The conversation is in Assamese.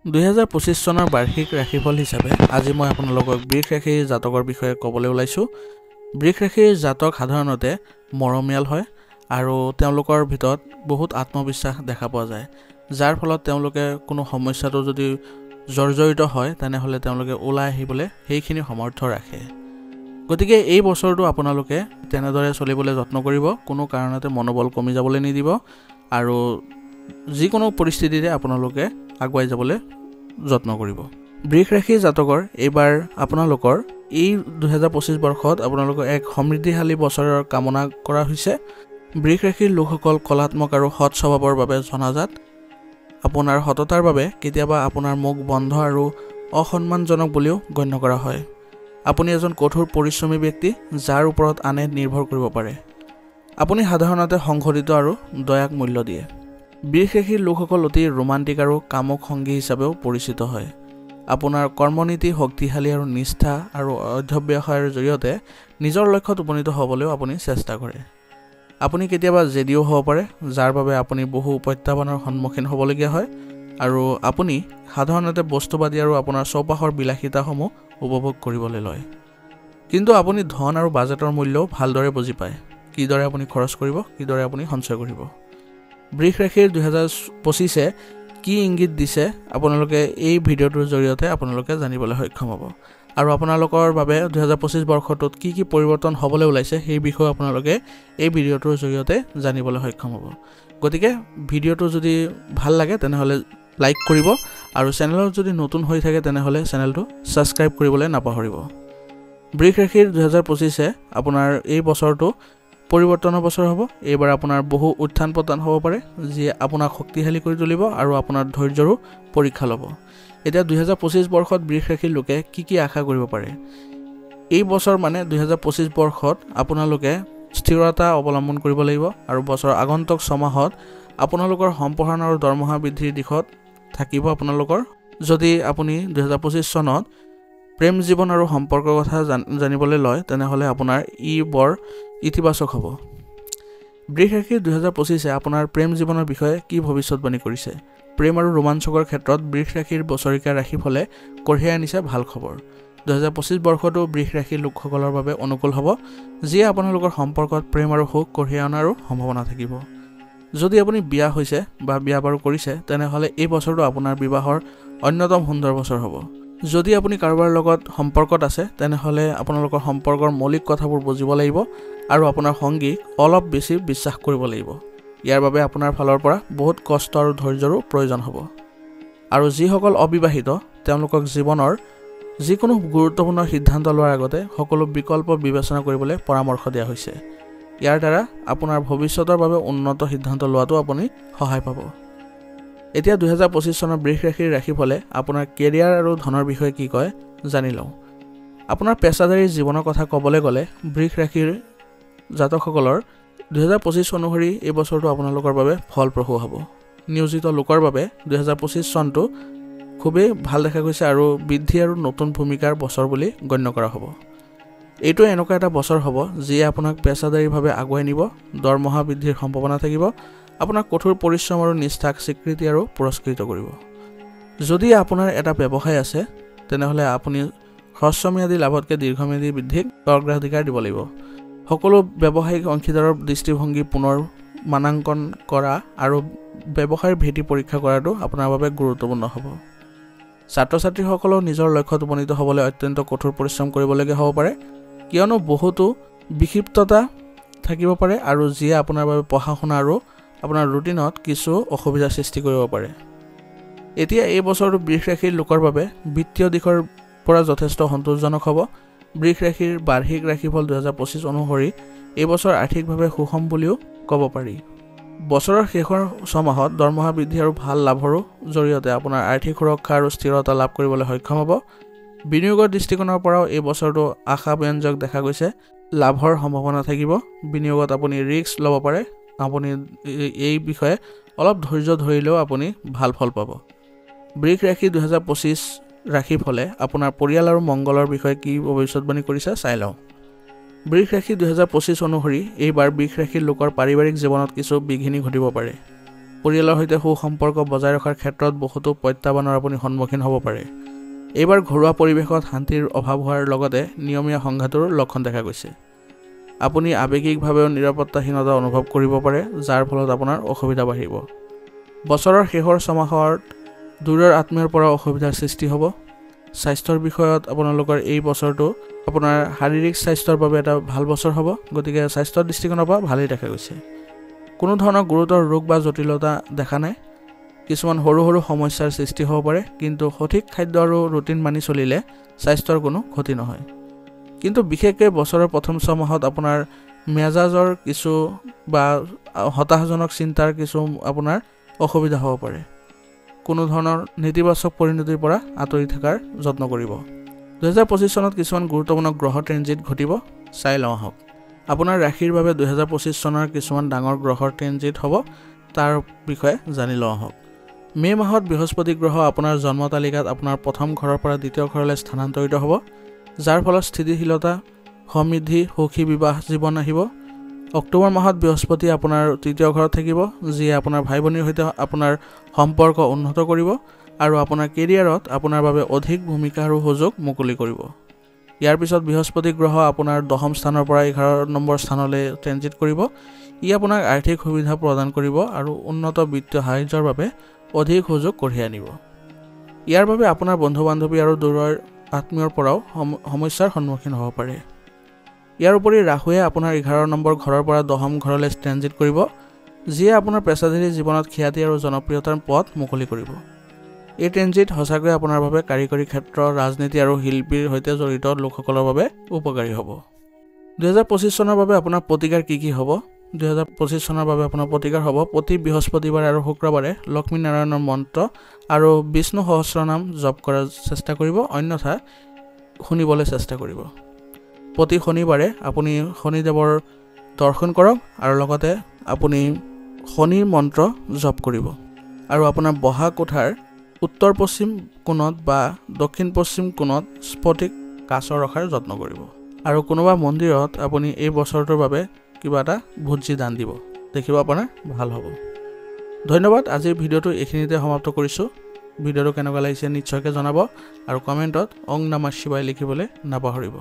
2025 চনৰ বাৰ্ষিক ৰাশিফল হিচাপে আজি মই আপোনালোকক বৃষ ৰাশিৰ জাতকৰ বিষয়ে ক'বলৈ ওলাইছো। বৃষ ৰাশিৰ জাতক সাধাৰণতে মৰমীয়াল হয় আৰু তেওঁলোকৰ ভিতৰত বহুত আত্মবিশ্বাস দেখা পোৱা যায়, যাৰ ফলত তেওঁলোকে কোনো সমস্যাটো যদি জৰ্জৰিত হয় তেনেহ'লে তেওঁলোকে ওলাই আহিবলৈ সেইখিনি সমৰ্থ ৰাখে। গতিকে এই বছৰটো আপোনালোকে তেনেদৰে চলিবলৈ যত্ন কৰিব, কোনো কাৰণতে মনোবল কমি যাবলৈ নিদিব আৰু যিকোনো পৰিস্থিতিতে আপোনালোকে আগুৱাই যাবলৈ যত্ন কৰিব। বৃষ ৰাশিৰ জাতকৰ এইবাৰ আপোনালোকৰ এই 2025 বৰ্ষত আপোনালোকৰ এক সমৃদ্ধিশালী বছৰৰ কামনা কৰা হৈছে। বৃষ ৰাশিৰ লোকসকল কলাত্মক আৰু সৎ স্বভাৱৰ বাবে জনাজাত। আপোনাৰ সততাৰ বাবে কেতিয়াবা আপোনাৰ মুখ বন্ধ আৰু অসন্মানজনক বুলিও গণ্য কৰা হয়। আপুনি এজন কঠোৰ পৰিশ্ৰমী ব্যক্তি যাৰ ওপৰত আনে নিৰ্ভৰ কৰিব পাৰে। আপুনি সাধাৰণতে সংঘটিত আৰু দয়াক মূল্য দিয়ে। বৃষ ৰাশিৰ লোকসকল অতি ৰোমান্টিক আৰু কামুক সংগী হিচাপেও পৰিচিত হয়। আপোনাৰ কৰ্মনীতি শক্তিশালী আৰু নিষ্ঠা আৰু অধ্যৱসায়ৰ জৰিয়তে নিজৰ লক্ষ্যত উপনীত হ'বলৈও আপুনি চেষ্টা কৰে। আপুনি কেতিয়াবা জেদিও হ'ব পাৰে, যাৰ বাবে আপুনি বহু প্ৰত্যাহ্বানৰ সন্মুখীন হ'বলগীয়া হয় আৰু আপুনি সাধাৰণতে বস্তুবাদী আৰু আপোনাৰ চৌপাশৰ বিলাসিতাসমূহ উপভোগ কৰিবলৈ লয়। কিন্তু আপুনি ধন আৰু বাজেটৰ মূল্যও ভালদৰে বুজি পায়, কিদৰে আপুনি খৰচ কৰিব, কিদৰে আপুনি সঞ্চয় কৰিব। বৃষ ৰাশিৰ 2025 কি ইংগিত দিছে আপোনালোকে এই ভিডিঅ'টোৰ জৰিয়তে আপোনালোকে জানিবলৈ সক্ষম হ'ব আৰু আপোনালোকৰ বাবে 2025 বৰ্ষটোত কি পৰিৱৰ্তন হ'বলৈ ওলাইছে সেই বিষয়ে আপোনালোকে এই ভিডিঅ'টোৰ জৰিয়তে জানিবলৈ সক্ষম হ'ব। গতিকে ভিডিঅ'টো যদি ভাল লাগে তেনেহ'লে লাইক কৰিব আৰু চেনেলত যদি নতুন হৈ থাকে তেনেহ'লে চেনেলটো ছাবস্ক্ৰাইব কৰিবলৈ নাপাহৰিব। বৃষ ৰাশিৰ 2025 আপোনাৰ এই বছৰটো পৰিৱৰ্তনৰ বছৰ হ'ব। এইবাৰ আপোনাৰ বহু উত্থান পতন হ'ব পাৰে, যিয়ে আপোনাক শক্তিশালী কৰি তুলিব আৰু আপোনাৰ ধৈৰ্যৰো পৰীক্ষা ল'ব। এতিয়া 2025 বৰ্ষত বৃষ ৰাশিৰ লোকে কি আশা কৰিব পাৰে? এই বছৰ মানে 2025 বৰ্ষত আপোনালোকে স্থিৰতা অৱলম্বন কৰিব লাগিব আৰু বছৰৰ আগন্তুক 6 মাহত আপোনালোকৰ সম্প্ৰসাৰণ আৰু দৰমহা বৃদ্ধিৰ দিশত থাকিব আপোনালোকৰ। যদি আপুনি 2025 চনত প্ৰেম জীৱন আৰু সম্পৰ্কৰ কথা জানিবলৈ লয় তেনেহ'লে আপোনাৰ ই বৰ ইতিবাচক হ'ব। বৃষ ৰাশিৰ 2025 আপোনাৰ প্ৰেম জীৱনৰ বিষয়ে কি ভৱিষ্যতবাণী কৰিছে? প্ৰেম আৰু ৰোমাঞ্চকৰ ক্ষেত্ৰত বৃষ ৰাশিৰ বছৰিকা ৰাশিফলে কঢ়িয়াই আনিছে ভাল খবৰ। 2025 বৰ্ষতো বৃষ ৰাশিৰ লোকসকলৰ বাবে অনুকূল হ'ব, যিয়ে আপোনালোকৰ সম্পৰ্কত প্ৰেম আৰু সুখ কঢ়িয়াই অনাৰো সম্ভাৱনা থাকিব। যদি আপুনি বিয়া হৈছে বা বিয়া বাৰু কৰিছে তেনেহ'লে এই বছৰটো আপোনাৰ বিবাহৰ অন্যতম সুন্দৰ বছৰ হ'ব। যদি আপুনি কাৰোবাৰ লগত সম্পৰ্কত আছে তেনেহ'লে আপোনালোকৰ সম্পৰ্কৰ মৌলিক কথাবোৰ বুজিব লাগিব আৰু আপোনাৰ সংগীক অলপ বেছি বিশ্বাস কৰিব লাগিব। ইয়াৰ বাবে আপোনাৰ ফালৰ পৰা বহুত কষ্ট আৰু ধৈৰ্যৰো প্ৰয়োজন হ'ব। আৰু যিসকল অবিবাহিত তেওঁলোকক জীৱনৰ যিকোনো গুৰুত্বপূৰ্ণ সিদ্ধান্ত লোৱাৰ আগতে সকলো বিকল্প বিবেচনা কৰিবলৈ পৰামৰ্শ দিয়া হৈছে। ইয়াৰ দ্বাৰা আপোনাৰ ভৱিষ্যতৰ বাবে উন্নত সিদ্ধান্ত লোৱাটো আপুনি সহায় পাব। এতিয়া 2025 চনৰ বৃষ ৰাশিৰ ৰাশিফলে আপোনাৰ কেৰিয়াৰ আৰু ধনৰ বিষয়ে কি কয় জানি লওঁ। আপোনাৰ পেছাদাৰী জীৱনৰ কথা ক'বলৈ গ'লে বৃষ ৰাশিৰ জাতকসকলৰ 2025 অনুসৰি এই বছৰটো আপোনালোকৰ বাবে ফলপ্ৰসূ হ'ব। নিয়োজিত লোকৰ বাবে 2025 চনটো খুবেই ভাল দেখা গৈছে আৰু বৃদ্ধি আৰু নতুন ভূমিকাৰ বছৰ বুলি গণ্য কৰা হ'ব। এইটো এনেকুৱা এটা বছৰ হ'ব যিয়ে আপোনাক পেছাদাৰীভাৱে আগুৱাই নিব, দৰমহা বৃদ্ধিৰ সম্ভাৱনা থাকিব, আপোনাক কঠোৰ পৰিশ্ৰম আৰু নিষ্ঠাক স্বীকৃতি আৰু পুৰস্কৃত কৰিব। যদি আপোনাৰ এটা ব্যৱসায় আছে তেনেহ'লে আপুনি হ্ৰস্বম্যাদী লাভতকৈ দীৰ্ঘম্যাদী বৃদ্ধিক অগ্ৰাধিকাৰ দিব লাগিব। সকলো ব্যৱসায়িক অংশীদাৰৰ দৃষ্টিভংগী পুনৰ মানাংকন কৰা আৰু ব্যৱসায়ৰ ভেটি পৰীক্ষা কৰাটো আপোনাৰ বাবে গুৰুত্বপূৰ্ণ হ'ব। ছাত্ৰ ছাত্ৰীসকলেও নিজৰ লক্ষ্যত উপনীত হ'বলৈ অত্যন্ত কঠোৰ পৰিশ্ৰম কৰিবলগীয়া হ'ব পাৰে, কিয়নো বহুতো বিক্ষিপ্ততা থাকিব পাৰে আৰু যিয়ে আপোনাৰ বাবে পঢ়া শুনা আৰু আপোনাৰ ৰুটিনত কিছু অসুবিধাৰ সৃষ্টি কৰিব পাৰে। এতিয়া এই বছৰটো বৃষ ৰাশিৰ লোকৰ বাবে বিত্তীয় দিশৰ পৰা যথেষ্ট সন্তোষজনক হ'ব। বৃষ ৰাশিৰ বাৰ্ষিক ৰাশিফল 2025 অনুসৰি এই বছৰ আৰ্থিকভাৱে সুষম বুলিও ক'ব পাৰি। বছৰৰ শেষৰ 6 মাহত দৰমহা বৃদ্ধি আৰু ভাল লাভৰো জৰিয়তে আপোনাৰ আৰ্থিক সুৰক্ষা আৰু স্থিৰতা লাভ কৰিবলৈ সক্ষম হ'ব। বিনিয়োগৰ দৃষ্টিকোণৰ পৰাও এই বছৰটো আশাব্যঞ্জক দেখা গৈছে। লাভৰ সম্ভাৱনা থাকিব। বিনিয়োগত আপুনি ৰিস্ক ল'ব পাৰে। আপুনি এই বিষয়ে অলপ ধৈৰ্য ধৰিলেও আপুনি ভাল ফল পাব। বৃষ ৰাশি 2025 ৰাশিফলে আপোনাৰ পৰিয়াল আৰু মংগলৰ বিষয়ে কি ভৱিষ্যতবাণী কৰিছে চাই লওঁ। বৃষ ৰাশি 2025 অনুসৰি এইবাৰ বৃষ ৰাশিৰ লোকৰ পাৰিবাৰিক জীৱনত কিছু বিঘিনি ঘটিব পাৰে। পৰিয়ালৰ সৈতে সুসম্পৰ্ক বজাই ৰখাৰ ক্ষেত্ৰত বহুতো প্ৰত্যাহ্বানৰ আপুনি সন্মুখীন হ'ব পাৰে। এইবাৰ ঘৰুৱা পৰিৱেশত শান্তিৰ অভাৱ হোৱাৰ লগতে নিয়মীয়া সংঘাতৰ লক্ষণ দেখা গৈছে। আপুনি আৱেগিকভাৱেও নিৰাপত্তাহীনতা অনুভৱ কৰিব পাৰে, যাৰ ফলত আপোনাৰ অসুবিধা বাঢ়িব। বছৰৰ শেষৰ ছমাহত দূৰৰ আত্মীয়ৰ পৰা অসুবিধাৰ সৃষ্টি হ'ব। স্বাস্থ্যৰ বিষয়ত আপোনালোকৰ এই বছৰটো আপোনাৰ শাৰীৰিক স্বাস্থ্যৰ বাবে এটা ভাল বছৰ হ'ব, গতিকে স্বাস্থ্যৰ দৃষ্টিকোণৰ পৰা ভালেই দেখা গৈছে। কোনো ধৰণৰ গুৰুতৰ ৰোগ বা জটিলতা দেখা নাই। কিছুমান সৰু সৰু সমস্যাৰ সৃষ্টি হ'ব পাৰে, কিন্তু সঠিক খাদ্য আৰু ৰুটিন মানি চলিলে স্বাস্থ্যৰ কোনো ক্ষতি নহয়। কিন্তু বিশেষকৈ বছৰৰ প্ৰথম ছমাহত আপোনাৰ মেজাজৰ কিছু বা হতাশাজনক চিন্তাৰ কিছু আপোনাৰ অসুবিধা হ'ব পাৰে। কোনো ধৰণৰ নেতিবাচক পৰিণতিৰ পৰা আঁতৰি থকাৰ যত্ন কৰিব। 2025 চনত কিছুমান গুৰুত্বপূৰ্ণ গ্ৰহ ট্ৰেনজিট ঘটিব, চাই লওঁ আহক। আপোনাৰ ৰাশিৰ বাবে 2025 চনৰ কিছুমান ডাঙৰ গ্ৰহৰ ট্ৰেনজিট হ'ব, তাৰ বিষয়ে জানি লওঁ আহক। মে' মাহত বৃহস্পতি গ্ৰহ আপোনাৰ জন্ম তালিকাত আপোনাৰ প্ৰথম ঘৰৰ পৰা দ্বিতীয় ঘৰলৈ স্থানান্তৰিত হ'ব, যাৰ ফলত স্থিতিশীলতা, সমৃদ্ধি, সুখী বিবাহ জীৱন আহিব। অক্টোবৰ মাহত বৃহস্পতি আপোনাৰ তৃতীয় ঘৰত থাকিব, যিয়ে আপোনাৰ ভাই ভনীৰ সৈতে আপোনাৰ সম্পৰ্ক উন্নত কৰিব আৰু আপোনাৰ কেৰিয়াৰত আপোনাৰ বাবে অধিক ভূমিকা আৰু সুযোগ মুকলি কৰিব। ইয়াৰ পিছত বৃহস্পতি গ্ৰহ আপোনাৰ 10ম স্থানৰ পৰা 11 নম্বৰ স্থানলৈ ট্ৰেনজিট কৰিব। ই আপোনাক আৰ্থিক সুবিধা প্ৰদান কৰিব আৰু উন্নত বিত্তীয় সাহায্যৰ বাবে অধিক সুযোগ কঢ়িয়াই আনিব। ইয়াৰ বাবে আপোনাৰ বন্ধু-বান্ধৱী আৰু দূৰৰ আত্মীয়ৰ পৰাও সমস্যাৰ সন্মুখীন হ'ব পাৰে। ইয়াৰ উপৰি ৰাহুৱে আপোনাৰ 11 নম্বৰ ঘৰৰ পৰা 10ম ঘৰলৈ ট্ৰেনজিট কৰিব, যিয়ে আপোনাৰ পেছাদাৰী জীৱনত খ্যাতি আৰু জনপ্ৰিয়তাৰ পথ মুকলি কৰিব। এই ট্ৰেনজিট সঁচাকৈয়ে আপোনাৰ বাবে কাৰিকৰী ক্ষেত্ৰ, ৰাজনীতি আৰু শিল্পীৰ সৈতে জড়িত লোকসকলৰ বাবে উপকাৰী হ'ব। 2025 চনৰ বাবে আপোনাৰ প্ৰতিকাৰ কি হ'ব? 2025 চনৰ বাবে আপোনাৰ প্ৰতিকাৰ হ'ব প্ৰতি বৃহস্পতিবাৰে আৰু শুক্ৰবাৰে লক্ষ্মী নাৰায়ণৰ মন্ত্ৰ আৰু বিষ্ণু সহস্ৰনাম জপ কৰাৰ চেষ্টা কৰিব, অন্যথা শুনিবলৈ চেষ্টা কৰিব। প্ৰতি শনিবাৰে আপুনি শনিদেৱৰ দৰ্শন কৰক আৰু লগতে আপুনি শনিৰ মন্ত্ৰ জপ কৰিব আৰু আপোনাৰ বহা কোঠাৰ উত্তৰ পশ্চিম কোণত বা দক্ষিণ পশ্চিম কোণত স্ফটিক কাছ ৰখাৰ যত্ন কৰিব আৰু কোনোবা মন্দিৰত আপুনি এই বছৰটোৰ বাবে কিবা এটা ভোজি দান দিব, দেখিব আপোনাৰ ভাল হ'ব। ধন্যবাদ। আজিৰ ভিডিঅ'টো এইখিনিতে সমাপ্ত কৰিছোঁ। ভিডিঅ'টো কেনেকুৱা লাগিছে নিশ্চয়কৈ জনাব আৰু কমেণ্টত ওং নমঃ শিৱায় লিখিবলৈ নাপাহৰিব।